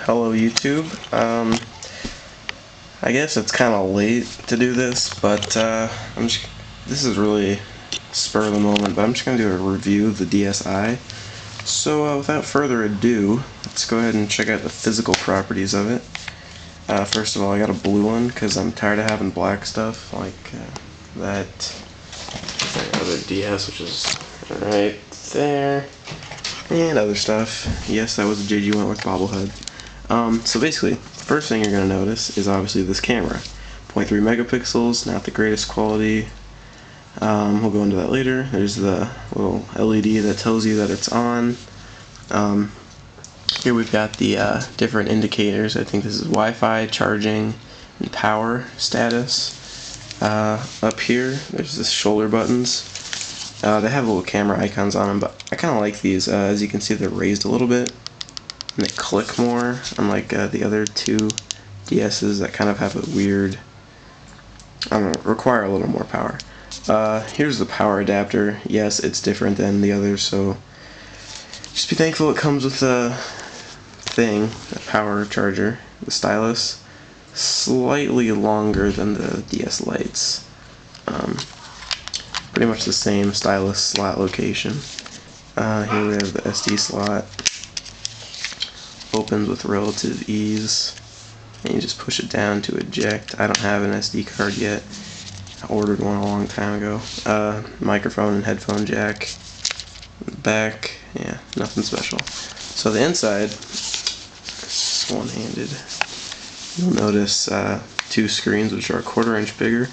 Hello YouTube. I guess it's kind of late to do this, but this is really spur of the moment, but I'm just going to do a review of the DSi. So without further ado, let's go ahead and check out the physical properties of it. First of all, I got a blue one because I'm tired of having black stuff like that other DS, which is right there, and other stuff. Yes, that was a JG Wentworth bobblehead. So basically, the first thing you're going to notice is obviously this camera. 0.3 megapixels, not the greatest quality. We'll go into that later. There's the little LED that tells you that it's on. Here we've got the different indicators. I think this is Wi-Fi, charging, and power status. Up here, there's the shoulder buttons. They have little camera icons on them, but I kind of like these. As you can see, they're raised a little bit, and they click more, unlike the other two DSs that kind of have a weird, I don't know, require a little more power. Here's the power adapter. Yes, it's different than the others, so just be thankful it comes with a thing, a power charger. The stylus, slightly longer than the DS Lites. Pretty much the same stylus slot location. Here we have the SD slot. Opens with relative ease, and you just push it down to eject. I don't have an SD card yet. I ordered one a long time ago. Microphone and headphone jack. Back, yeah, nothing special. So the inside, it's one-handed. You'll notice two screens, which are a 1/4 inch bigger.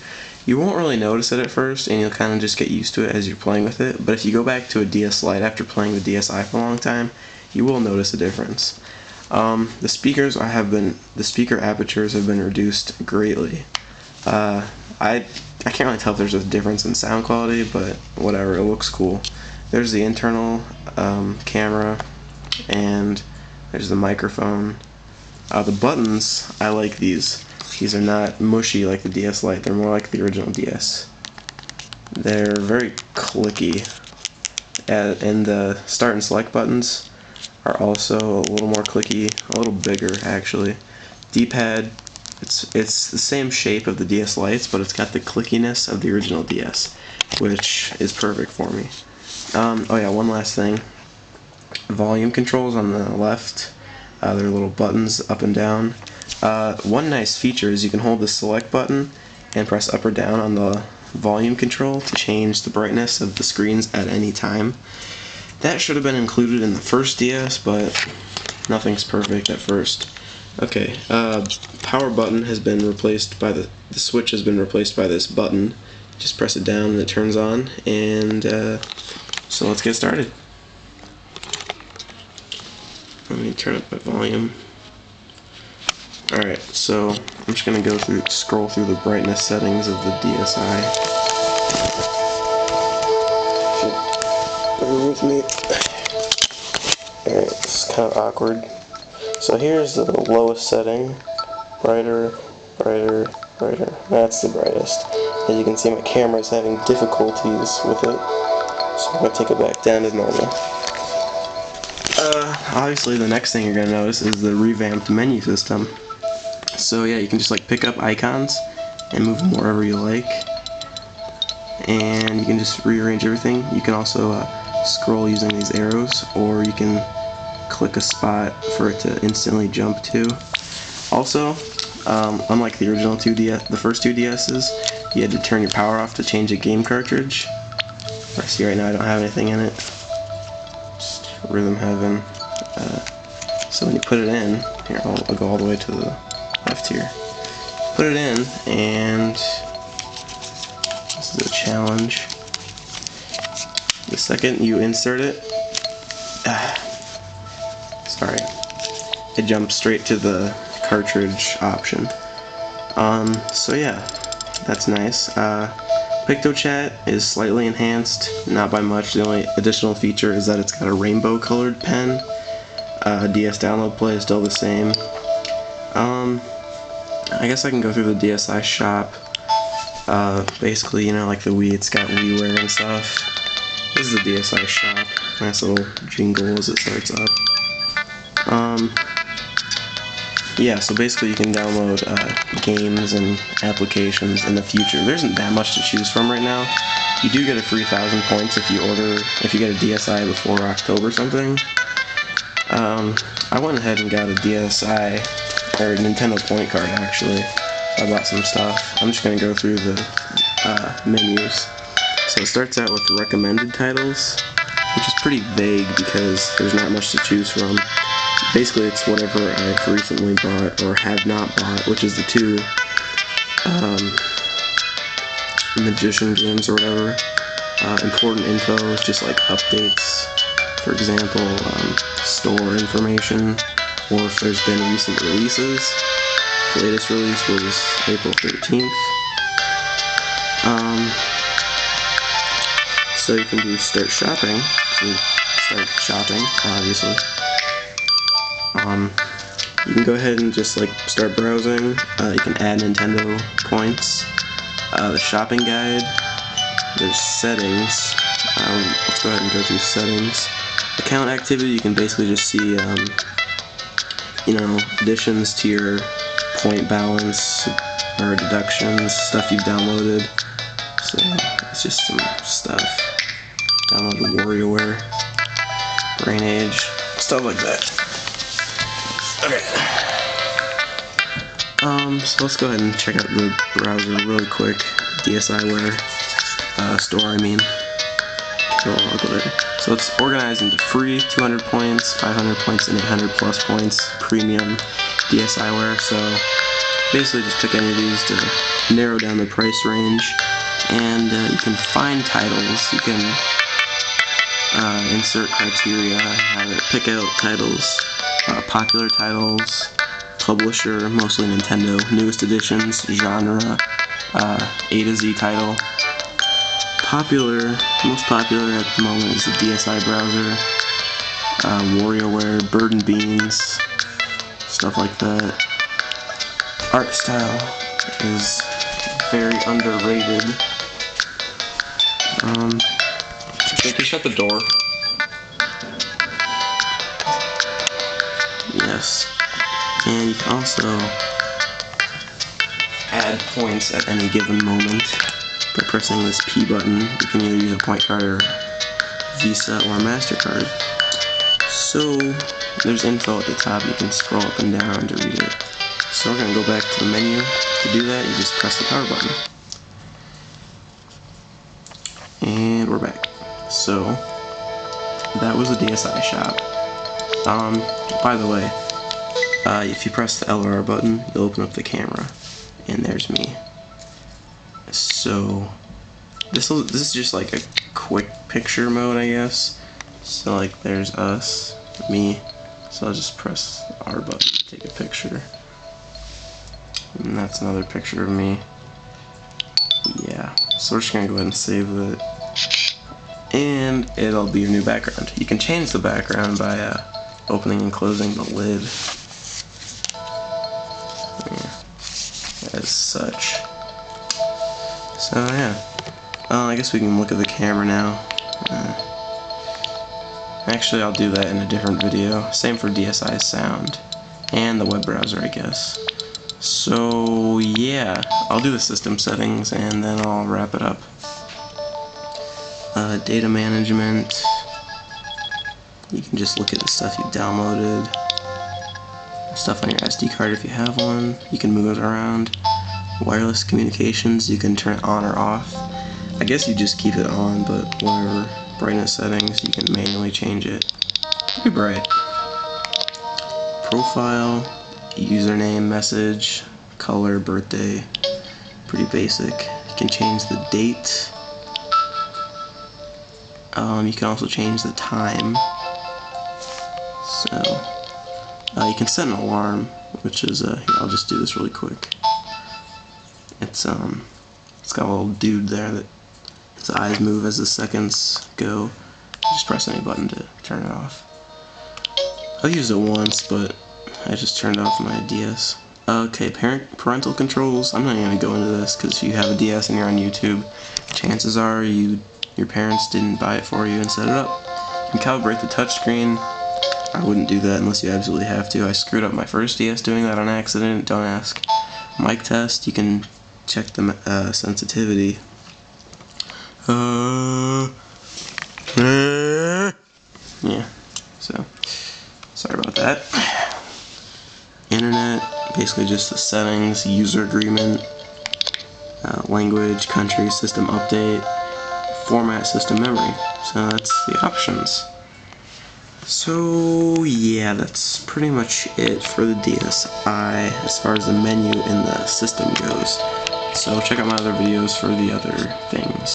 You won't really notice it at first, and you'll kind of just get used to it as you're playing with it. But if you go back to a DS Lite after playing the DSi for a long time, you will notice a difference. The speakers the speaker apertures have been reduced greatly. I can't really tell if there's a difference in sound quality, but whatever, it looks cool. There's the internal camera, and there's the microphone. The buttons, I like these. These are not mushy like the DS Lite, they're more like the original DS. They're very clicky, and the start and select buttons are also a little more clicky, a little bigger actually. D-pad, it's the same shape of the DS Lites, but it's got the clickiness of the original DS, which is perfect for me. Oh yeah, one last thing. Volume controls on the left. There are little buttons up and down. One nice feature is you can hold the select button and press up or down on the volume control to change the brightness of the screens at any time. That should have been included in the first DS, but nothing's perfect at first. Okay, power button has been replaced by the switch has been replaced by this button. Just press it down and it turns on, and so let's get started. Let me turn up my volume. Alright, so I'm just going to scroll through the brightness settings of the DSi. Bear with me. Alright, this is kind of awkward. So here's the lowest setting. Brighter, brighter, brighter. That's the brightest. As you can see, my camera is having difficulties with it, so I'm going to take it back down to normal. Obviously the next thing you're going to notice is the revamped menu system. So yeah, you can just like pick up icons and move them wherever you like, and you can just rearrange everything. You can also scroll using these arrows, or you can click a spot for it to instantly jump to. Also, unlike the original the first two DSs, you had to turn your power off to change a game cartridge. I see right now I don't have anything in it. Just Rhythm Heaven. So when you put it in, here I'll go all the way to the left here. Put it in, and this is a challenge. The second you insert it, sorry, it jumps straight to the cartridge option. So yeah, that's nice. PictoChat is slightly enhanced, not by much. The only additional feature is that it's got a rainbow colored pen. DS download play is still the same. I guess I can go through the DSi Shop. Basically, you know, like the Wii, it's got WiiWare and stuff. This is the DSi Shop. Nice little jingle as it starts up. yeah, so basically you can download games and applications in the future. There isn't that much to choose from right now. You do get a free 1,000 points if you get a DSi before October something. I went ahead and got a DSi, or a Nintendo point card actually. I bought some stuff. I'm just going to go through the menus. So it starts out with recommended titles, which is pretty vague because there's not much to choose from. Basically, it's whatever I've recently bought or have not bought, which is the two magician games or whatever. Important info is just like updates, for example, store information, or if there's been recent releases. The latest release was April 13th. So you can do start shopping, obviously. You can go ahead and just like start browsing. You can add Nintendo points. The shopping guide. There's settings. Let's go ahead and go through settings. Account activity. You can basically just see, additions to your point balance or deductions, stuff you've downloaded. So it's just some stuff. Downloaded WarioWare, Brain Age, stuff like that. Okay. So let's go ahead and check out the browser really quick. DSiWare store, I mean. I'll go there. So it's organized into free, 200 points, 500 points, and 800 plus points, premium DSiWare. So basically just pick any of these to narrow down the price range. And you can find titles. You can insert criteria, have it pick out titles, popular titles, publisher, mostly Nintendo, newest editions, genre, A to Z title. Most popular at the moment is the DSi browser, WarioWare, Bird and Beans, stuff like that. Art style is very underrated. Can you shut the door? Yes. And you can also add points at any given moment by pressing this P button. You can either use a point card or Visa or MasterCard. So there's info at the top. You can scroll up and down to read it. So we're going to go back to the menu. To do that, you just press the power button. And we're back. So that was the DSi Shop. By the way, if you press the L or R button, you'll open up the camera, and there's me. So this is just like a quick picture mode, I guess. So like there's us, me. So I'll just press the R button to take a picture, and that's another picture of me. Yeah. So we're just gonna go ahead and save it. And it'll be your new background. You can change the background by opening and closing the lid. Yeah, as such. So yeah. I guess we can look at the camera now. Actually, I'll do that in a different video. Same for DSi sound. And the web browser, I guess. So yeah, I'll do the system settings and then I'll wrap it up. Data management, you can just look at the stuff you downloaded, stuff on your SD card if you have one. You can move it around. Wireless communications, you can turn it on or off. I guess you just keep it on, but whatever. Brightness settings, you can manually change it. Pretty bright. Profile, username, message, color, birthday, pretty basic. You can change the date. You can also change the time. So you can set an alarm, which is here, I'll just do this really quick. It's got a little dude there that his eyes move as the seconds go. Just press any button to turn it off. I used it once, but I just turned off my DS. Okay, parental controls. I'm not even gonna go into this because if you have a DS and you're on YouTube, chances are your parents didn't buy it for you and set it up. You can calibrate the touchscreen. I wouldn't do that unless you absolutely have to. I screwed up my first DS doing that on accident. Don't ask. Mic test, you can check the sensitivity. Yeah, so sorry about that. Internet, basically just the settings, user agreement, language, country, system update, format, system memory. So that's the options. So yeah, that's pretty much it for the DSi as far as the menu and the system goes. So check out my other videos for the other things.